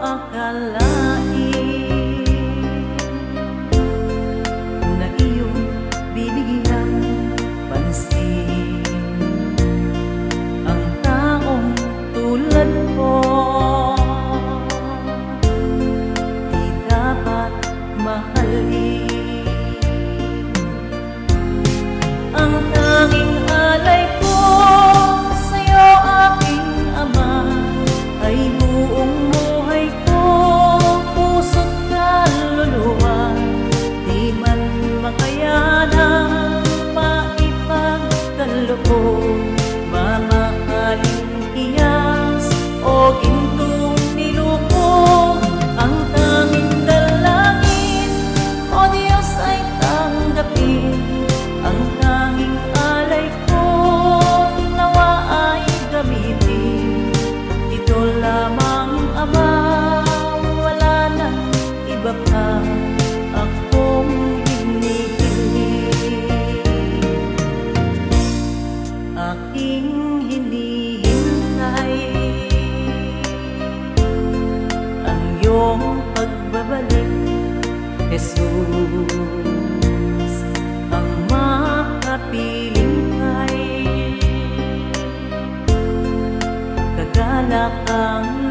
akalain na iyong binigyan pansin ang taong tulad ko. Di dapat mahalin. Ang tanging alay ko sa'yo, aking Ama, ay buong buhay ko, puso't kaluluwa. Di man makayanang maipagkaloob, mamahaling hiyas o gintong niluko. Ang tanging dalangin, O Diyos, ay tanggapin. Ang tanging alay ko, nawa ay gamitin. Ito lamang, Ama, wala nang iba pa akong hinihiling. Aking hinihintay ang iyong pagbabalik, Jesus, ang makapiling kay kagalak ang